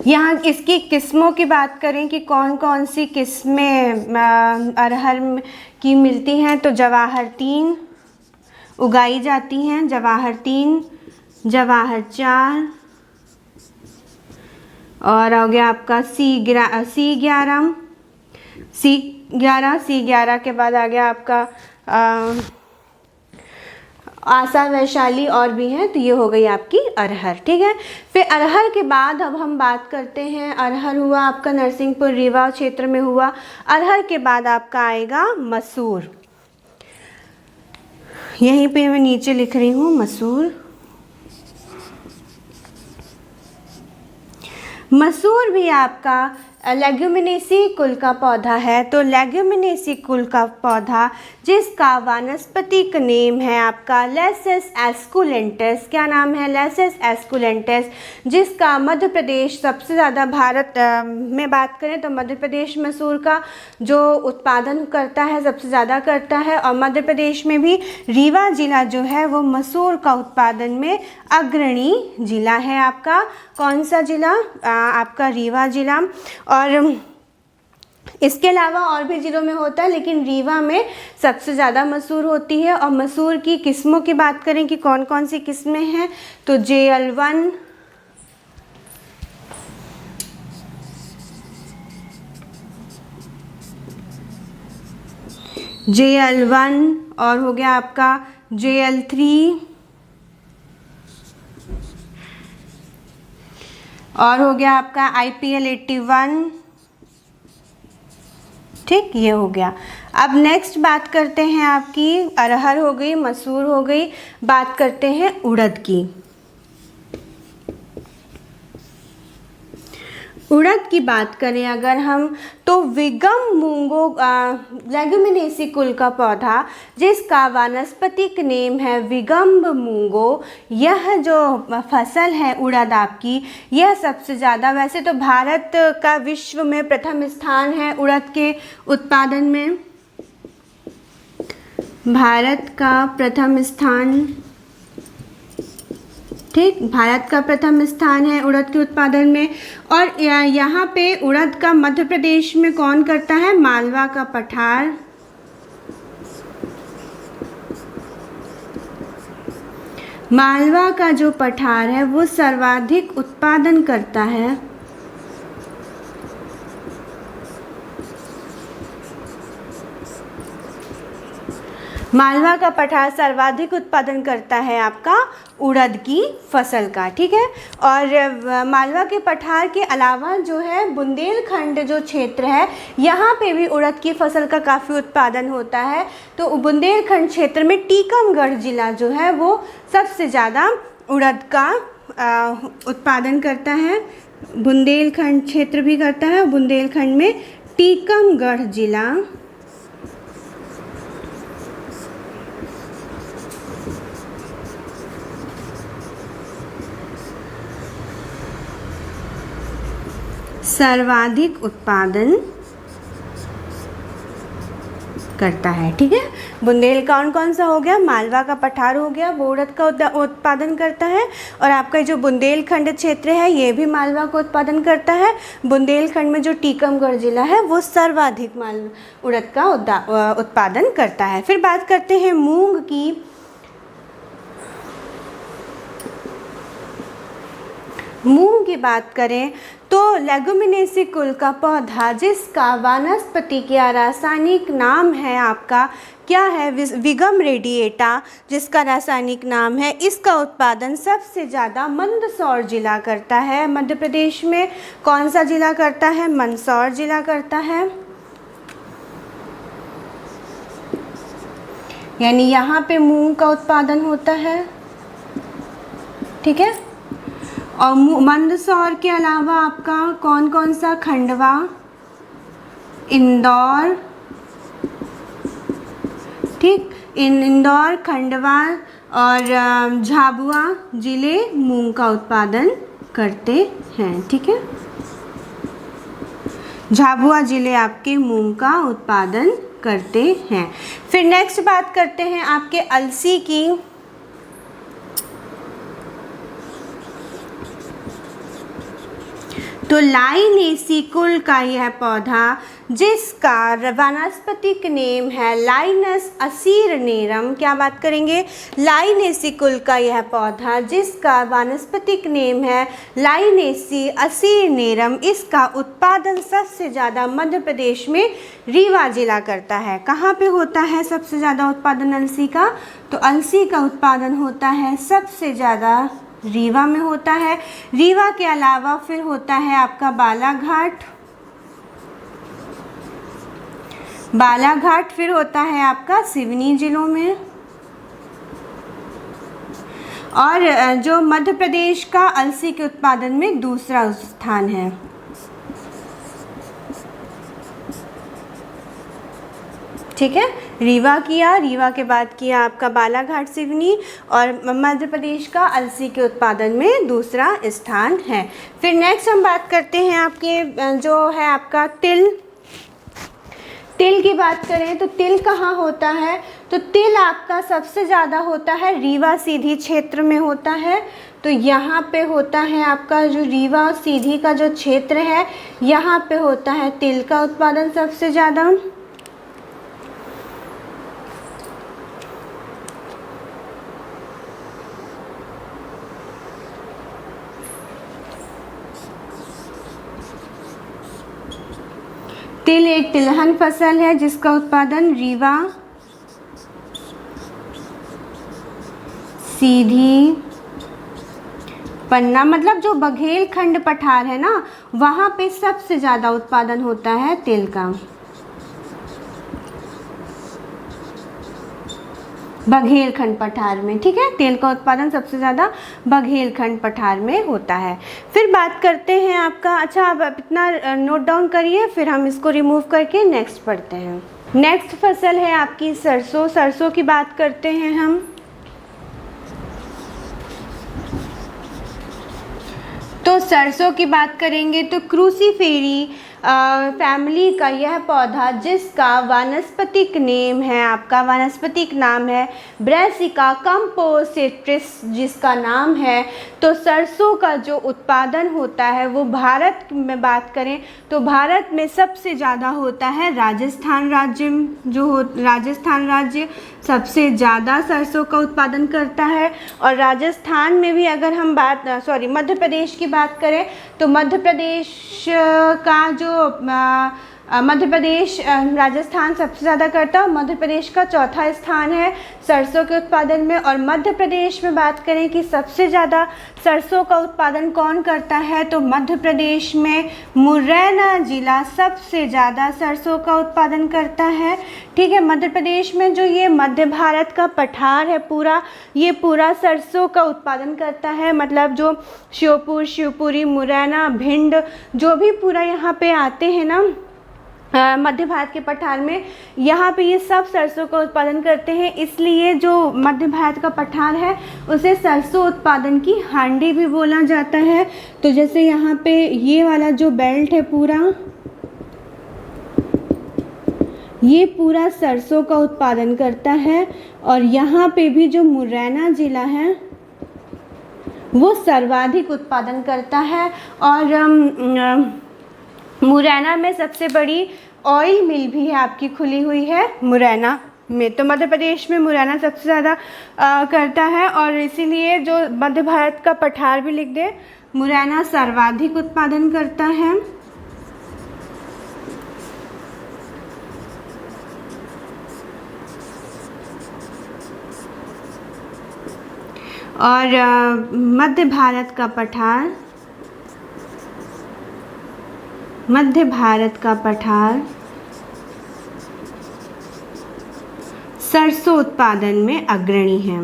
यहाँ इसकी किस्मों की बात करें कि कौन कौन सी किस्में अरहर की मिलती हैं, तो जवाहर 3 उगाई जाती हैं। जवाहर 3, जवाहर 4 और हो गया आपका C11 के बाद आ गया आपका आशा, वैशाली और भी हैं, तो ये हो गई आपकी अरहर। ठीक है, फिर अरहर के बाद अब हम बात करते हैं, अरहर हुआ आपका नरसिंहपुर रीवा क्षेत्र में हुआ। अरहर के बाद आपका आएगा मसूर। यहीं पे मैं नीचे लिख रही हूँ मसूर। मसूर भी आपका लेग्यूमिनेसी कुल का पौधा है। तो लेग्यूमिनेसी कुल का पौधा जिसका वानस्पतिक नेम है आपका लेसेस एस्कुलेंटस। क्या नाम है? लेसेस एस्कुलेंटस, जिसका मध्य प्रदेश सबसे ज़्यादा, भारत में बात करें तो मध्य प्रदेश मसूर का जो उत्पादन करता है सबसे ज़्यादा करता है। और मध्य प्रदेश में भी रीवा जिला जो है वो मसूर का उत्पादन में अग्रणी जिला है आपका। कौन सा जिला? आपका रीवा जिला। और इसके अलावा और भी ज़िलों में होता है, लेकिन रीवा में सबसे ज़्यादा मसूर होती है। और मसूर की किस्मों की बात करें कि कौन कौन सी किस्में हैं, तो JL1, और हो गया आपका JL3 और हो गया आपका IPL 81। ठीक, ये हो गया। अब नेक्स्ट बात करते हैं आपकी, अरहर हो गई, मसूर हो गई, बात करते हैं उड़द की। उड़द की बात करें अगर हम, तो विगम मूंगो लेग्यूमिनेसी कुल का पौधा जिसका वानस्पतिक नेम है विगम्ब मूंगो, यह जो फसल है उड़द आपकी, यह सबसे ज़्यादा, वैसे तो भारत का विश्व में प्रथम स्थान है उड़द के उत्पादन में। भारत का प्रथम स्थान ठीक, भारत का प्रथम स्थान है उड़द के उत्पादन में। और यहाँ पे उड़द का मध्य प्रदेश में कौन करता है? मालवा का पठार। मालवा का जो पठार है वो सर्वाधिक उत्पादन करता है। मालवा का पठार सर्वाधिक उत्पादन करता है आपका उड़द की फसल का, ठीक है। और मालवा के पठार के अलावा जो है बुंदेलखंड जो क्षेत्र है यहाँ पे भी उड़द की फसल का काफ़ी उत्पादन होता है। तो बुंदेलखंड क्षेत्र में टीकमगढ़ ज़िला जो है वो सबसे ज़्यादा उड़द का उत्पादन करता है। बुंदेलखंड क्षेत्र भी करता है। बुंदेलखंड में टीकमगढ़ ज़िला सर्वाधिक उत्पादन करता है, ठीक है। बुंदेल कौन सा हो गया? मालवा का पठार हो गया, वो उड़द का उत्पादन करता है। और आपका जो बुंदेलखंड क्षेत्र है ये भी मालवा का उत्पादन करता है। बुंदेलखंड में जो टीकमगढ़ ज़िला है वो सर्वाधिक उड़द का उत्पादन करता है। फिर बात करते हैं मूंग की। मूंग की बात करें तो लेगुमिनेसी कुल का पौधा जिसका वानस्पतिक या रासायनिक नाम है आपका क्या है? विगम रेडिएटा, जिसका रासायनिक नाम है। इसका उत्पादन सबसे ज़्यादा मंदसौर जिला करता है। मध्य प्रदेश में कौन सा जिला करता है? मंदसौर जिला करता है। यानी यहाँ पे मूंग का उत्पादन होता है, ठीक है। और मंदसौर के अलावा आपका कौन सा? खंडवा, इंदौर, ठीक, इंदौर, खंडवा और झाबुआ जिले मूंग का उत्पादन करते हैं, ठीक है। झाबुआ जिले आपके मूंग का उत्पादन करते हैं। फिर नेक्स्ट बात करते हैं आपके अलसी की। तो लाइनेसी कुल का यह पौधा जिसका वानस्पतिक नेम है लाइनस असीरनेरम, क्या बात करेंगे? लाइनेसी कुल का यह पौधा जिसका वानस्पतिक नेम है लाइनेसी असीरनेरम, इसका उत्पादन सबसे ज़्यादा मध्य प्रदेश में रीवा जिला करता है। कहाँ पे होता है सबसे ज़्यादा उत्पादन अलसी का? तो अलसी का उत्पादन होता है सबसे ज़्यादा रीवा में होता है। रीवा के अलावा फिर होता है आपका बालाघाट, फिर होता है आपका सिवनी जिलों में। और जो मध्य प्रदेश का अलसी के उत्पादन में दूसरा स्थान है, ठीक है। रीवा के बाद किया आपका बालाघाट, सिवनी, और मध्य प्रदेश का अलसी के उत्पादन में दूसरा स्थान है। फिर नेक्स्ट हम बात करते हैं आपके जो है आपका तिल की बात करें तो तिल कहाँ होता है? तो तिल आपका सबसे ज़्यादा होता है रीवा सीधी क्षेत्र में होता है। तो यहाँ पे होता है आपका जो रीवा सीधी का जो क्षेत्र है यहाँ पे होता है तिल का उत्पादन सबसे ज़्यादा। तिल एक तिलहन फसल है जिसका उत्पादन रीवा, सीधी, पन्ना, मतलब जो बघेलखंड पठार है ना वहाँ पे सबसे ज़्यादा उत्पादन होता है तिल का। बघेलखंड पठार में, ठीक है। तेल का उत्पादन सबसे ज़्यादा बघेलखंड पठार में होता है। फिर बात करते हैं आपका, अच्छा आप इतना नोट डाउन करिए, फिर हम इसको रिमूव करके नेक्स्ट पढ़ते हैं। नेक्स्ट फसल है आपकी सरसों। सरसों की बात करते हैं हम। तो सरसों की बात करेंगे तो क्रूसीफेरी फैमिली का यह पौधा जिसका वानस्पतिक नेम है, आपका वानस्पतिक नाम है ब्रैसिका कंपोसिट्रिस जिसका नाम है। तो सरसों का जो उत्पादन होता है वो भारत में बात करें तो भारत में सबसे ज़्यादा होता है राजस्थान राज्य राजस्थान राज्य सबसे ज़्यादा सरसों का उत्पादन करता है। और राजस्थान में भी अगर हम मध्य प्रदेश की बात करें तो मध्य प्रदेश का जो मध्य प्रदेश राजस्थान सबसे ज़्यादा करता है। मध्य प्रदेश का चौथा स्थान है सरसों के उत्पादन में। और मध्य प्रदेश में बात करें कि सबसे ज़्यादा सरसों का उत्पादन कौन करता है तो मध्य प्रदेश में मुरैना ज़िला सबसे ज़्यादा सरसों का उत्पादन करता है। ठीक है, मध्य प्रदेश में जो ये मध्य भारत का पठार है ये पूरा सरसों का उत्पादन करता है। मतलब जो श्योपुर, शिवपुरी, मुरैना, भिंड जो भी पूरा यहाँ पे आते हैं ना मध्य भारत के पठार में, यहाँ पे ये सब सरसों का उत्पादन करते हैं। इसलिए जो मध्य भारत का पठार है उसे सरसों उत्पादन की हांडी भी बोला जाता है। तो जैसे यहाँ पे ये वाला जो बेल्ट है ये पूरा सरसों का उत्पादन करता है। और यहाँ पे भी जो मुरैना ज़िला है वो सर्वाधिक उत्पादन करता है। और मुरैना में सबसे बड़ी ऑयल मिल भी है आपकी खुली हुई है मुरैना में। तो मध्य प्रदेश में मुरैना सबसे ज़्यादा करता है और इसीलिए जो मध्य भारत का पठार भी लिख दे, मुरैना सर्वाधिक उत्पादन करता है। और मध्य भारत का पठार सरसों उत्पादन में अग्रणी है।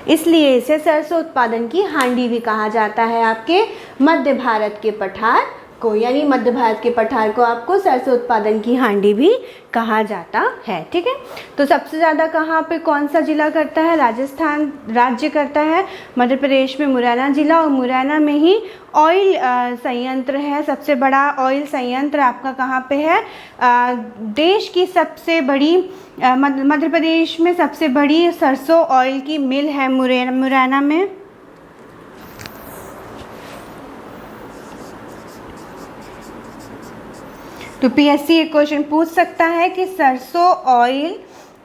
इसलिए इसे सरसों उत्पादन की हांडी भी कहा जाता है आपके मध्य भारत के पठार को, यानी मध्य भारत के पठार को आपको सरसों उत्पादन की हांडी भी कहा जाता है। ठीक है, तो सबसे ज़्यादा कहाँ पे कौन सा ज़िला करता है? राजस्थान राज्य करता है। मध्य प्रदेश में मुरैना ज़िला, और मुरैना में ही ऑयल संयंत्र है। सबसे बड़ा ऑयल संयंत्र आपका कहाँ पे है? देश की सबसे बड़ी मध्य प्रदेश में सबसे बड़ी सरसों ऑयल की मिल है मुरैना में। तो पीएससी एक क्वेश्चन पूछ सकता है कि सरसों ऑयल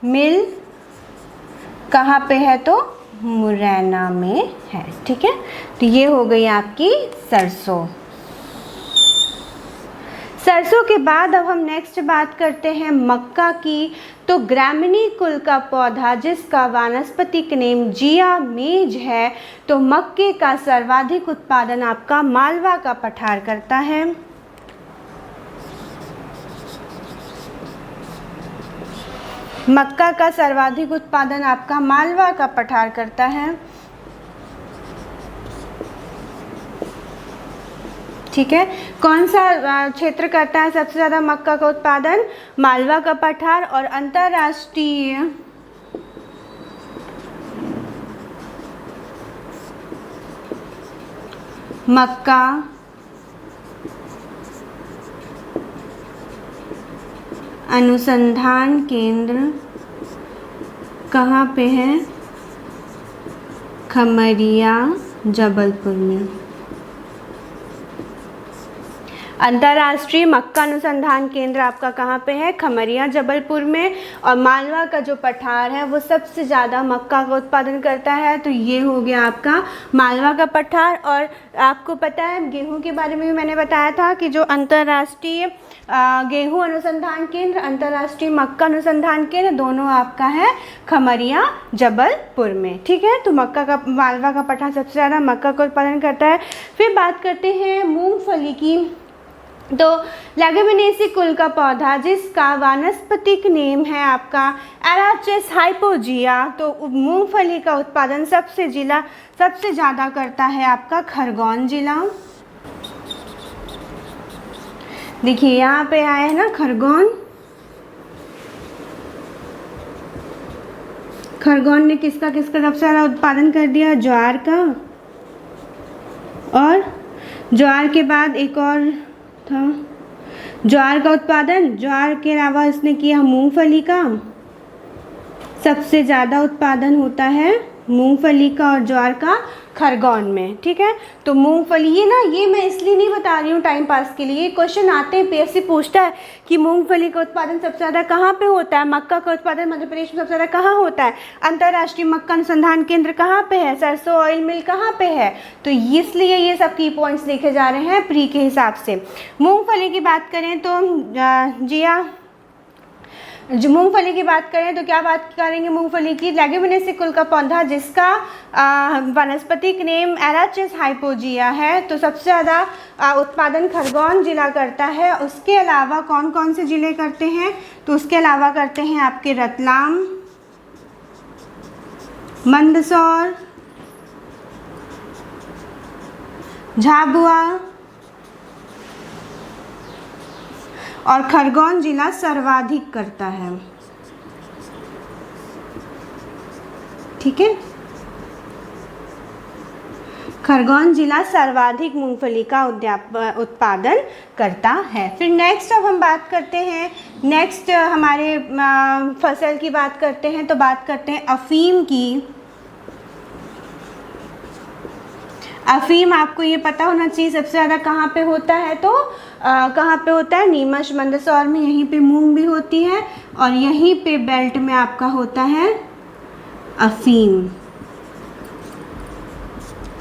मिल कहाँ पे है? तो मुरैना में है। ठीक है, तो ये हो गई आपकी सरसों। सरसों के बाद अब हम नेक्स्ट बात करते हैं मक्का की। तो ग्रामिनी कुल का पौधा जिसका वानस्पतिक नेम जिया मेज है, तो मक्के का सर्वाधिक उत्पादन आपका मालवा का पठार करता है। मक्का का सर्वाधिक उत्पादन आपका मालवा का पठार करता है। ठीक है, कौन सा क्षेत्र करता है सबसे ज़्यादा मक्का का उत्पादन? मालवा का पठार। और अंतर्राष्ट्रीय मक्का अनुसंधान केंद्र कहाँ पे है? खमरिया जबलपुर में। अंतर्राष्ट्रीय मक्का अनुसंधान केंद्र आपका कहाँ पे है? खमरिया जबलपुर में। और मालवा का जो पठार है वो सबसे ज़्यादा मक्का का उत्पादन करता है। तो ये हो गया आपका मालवा का पठार। और आपको पता है गेहूं के बारे में भी मैंने बताया था कि जो अंतर्राष्ट्रीय गेहूं अनुसंधान केंद्र, अंतर्राष्ट्रीय मक्का अनुसंधान केंद्र, दोनों आपका है खमरिया जबलपुर में। ठीक है, तो मालवा का पठार सबसे ज़्यादा मक्का का उत्पादन करता है। फिर बात करते हैं मूंगफली की। तो लेगुमिनेसी कुल का पौधा जिसका वानस्पतिक नेम है आपका एराचिस हाइपोजिया, तो मूंगफली का उत्पादन सबसे ज़्यादा करता है आपका खरगोन जिला। देखिए यहाँ पे आया है ना खरगोन, खरगोन ने किसका किसका सबसे ज़्यादा उत्पादन कर दिया? ज्वार का, और ज्वार के बाद एक और था, ज्वार का उत्पादन। ज्वार के अलावा इसने किया मूंगफली का, सबसे ज़्यादा उत्पादन होता है मूंगफली का और ज्वार का खरगोन में। ठीक है, तो मूंगफली, ये मैं इसलिए नहीं बता रही हूँ टाइम पास के लिए, क्वेश्चन आते हैं, पीएससी पूछता है कि मूंगफली का उत्पादन सबसे ज़्यादा कहाँ पे होता है, मक्का का उत्पादन मध्य प्रदेश में सबसे ज़्यादा कहाँ होता है, अंतर्राष्ट्रीय मक्का अनुसंधान केंद्र कहाँ पे है, सरसों ऑयल मिल कहाँ पे है, तो इसलिए ये सब की पॉइंट्स लिखे जा रहे हैं प्री के हिसाब से। मूँगफली की बात करें तो मूंगफली की बात करें तो क्या बात करेंगे मूंगफली की? लेग्यूमिनेसी कुल का पौधा जिसका वनस्पतिक नेम एराचिस हाइपोजिया है, तो सबसे ज़्यादा उत्पादन खरगोन जिला करता है। उसके अलावा कौन कौन से ज़िले करते हैं? तो उसके अलावा करते हैं आपके रतलाम, मंदसौर, झाबुआ और खरगोन जिला सर्वाधिक करता है। ठीक है, खरगोन जिला सर्वाधिक मूंगफली का उत्पादन करता है। फिर नेक्स्ट अब हम बात करते हैं, नेक्स्ट हमारे फसल की बात करते हैं, तो बात करते हैं अफीम की। अफीम आपको ये पता होना चाहिए सबसे ज़्यादा कहाँ पे होता है, तो कहाँ पे होता है? नीमच मंदसौर में, यहीं पे मूंग भी होती है और यहीं पे बेल्ट में आपका होता है अफीम।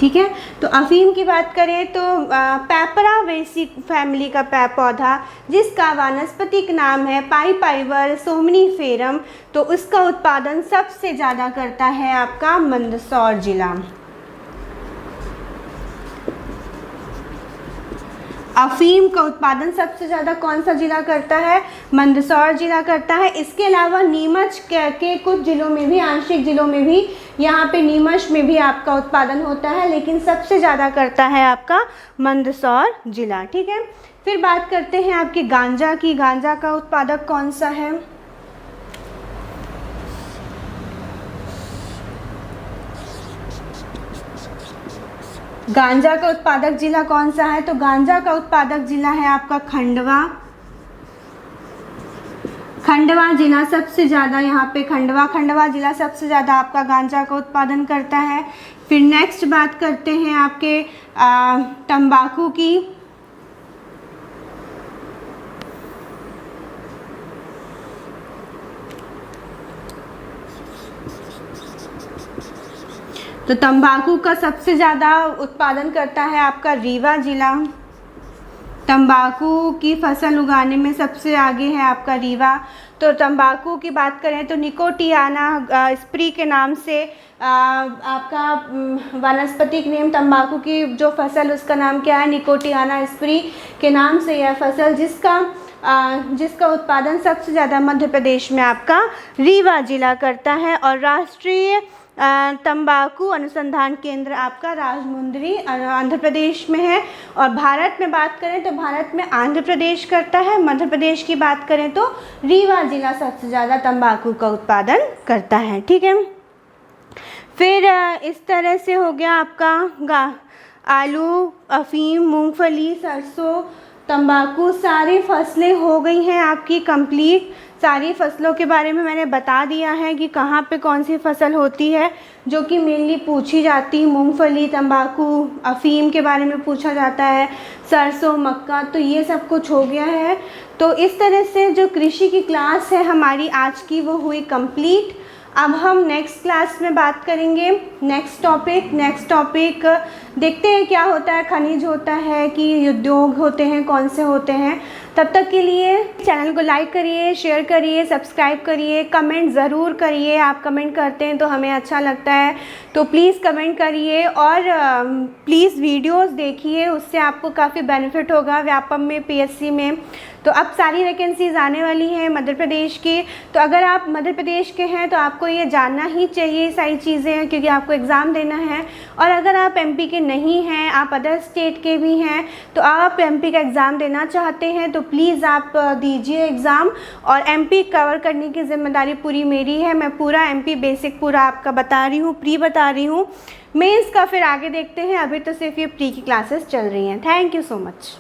ठीक है, तो अफीम की बात करें तो पेपरावेसी फैमिली का पौधा जिसका वानस्पतिक नाम है पाइपाइवर सोमनीफेरम, तो उसका उत्पादन सबसे ज़्यादा करता है आपका मंदसौर जिला। अफीम का उत्पादन सबसे ज़्यादा कौन सा जिला करता है? मंदसौर जिला करता है। इसके अलावा नीमच के कुछ ज़िलों में भी, आंशिक ज़िलों में भी, यहाँ पे नीमच में भी आपका उत्पादन होता है, लेकिन सबसे ज़्यादा करता है आपका मंदसौर जिला। ठीक है, फिर बात करते हैं आपके गांजा की। गांजा का उत्पादक कौन सा है? गांजा का उत्पादक जिला कौन सा है? तो गांजा का उत्पादक जिला है आपका खंडवा। खंडवा जिला सबसे ज़्यादा, यहाँ पे खंडवा जिला सबसे ज़्यादा आपका गांजा का उत्पादन करता है। फिर नेक्स्ट बात करते हैं आपके तंबाकू की। तो तंबाकू का सबसे ज़्यादा उत्पादन करता है आपका रीवा जिला। तंबाकू की फसल उगाने में सबसे आगे है आपका रीवा। तो तंबाकू की बात करें तो निकोटियाना स्प्री के नाम से आपका वानस्पतिक नेम तंबाकू की जो फसल उसका नाम क्या है? निकोटियाना स्प्री के नाम से यह फसल जिसका उत्पादन सबसे ज़्यादा मध्य प्रदेश में आपका रीवा जिला करता है। और राष्ट्रीय तंबाकू अनुसंधान केंद्र आपका राजमुंदरी आंध्र प्रदेश में है। और भारत में बात करें तो भारत में आंध्र प्रदेश करता है। मध्य प्रदेश की बात करें तो रीवा जिला सबसे ज़्यादा तंबाकू का उत्पादन करता है। ठीक है, फिर इस तरह से हो गया आपका आलू, अफीम, मूंगफली, सरसों, तंबाकू, सारी फसलें हो गई हैं आपकी कंप्लीट। सारी फसलों के बारे में मैंने बता दिया है कि कहाँ पे कौन सी फसल होती है जो कि मेनली पूछी जाती है। मूंगफली, तंबाकू, अफीम के बारे में पूछा जाता है, सरसों, मक्का, तो ये सब कुछ हो गया है। तो इस तरह से जो कृषि की क्लास है हमारी आज की वो हुई कंप्लीट। अब हम नेक्स्ट क्लास में बात करेंगे नेक्स्ट टॉपिक देखते हैं क्या होता है, खनिज होता है कि उद्योग होते हैं, कौन से होते हैं। तब तक के लिए चैनल को लाइक करिए, शेयर करिए, सब्सक्राइब करिए, कमेंट ज़रूर करिए। आप कमेंट करते हैं तो हमें अच्छा लगता है, तो प्लीज़ कमेंट करिए और प्लीज़ वीडियोस देखिए, उससे आपको काफ़ी बेनिफिट होगा व्यापम में, पीएससी में। तो अब सारी वैकेंसीज आने वाली हैं मध्य प्रदेश की, तो अगर आप मध्य प्रदेश के हैं तो आपको ये जानना ही चाहिए सारी चीज़ें, क्योंकि आपको एग्ज़ाम देना है। और अगर आप एमपी के नहीं हैं, आप अदर स्टेट के भी हैं, तो आप एमपी का एग्ज़ाम देना चाहते हैं तो प्लीज़ आप दीजिए एग्ज़ाम। और एमपी कवर करने की ज़िम्मेदारी पूरी मेरी है, मैं पूरा एमपी बेसिक पूरा आपका बता रही हूँ, प्री बता रही हूँ। मेंस का फिर आगे देखते हैं, अभी तो सिर्फ ये प्री की क्लासेस चल रही हैं। Thank you so much.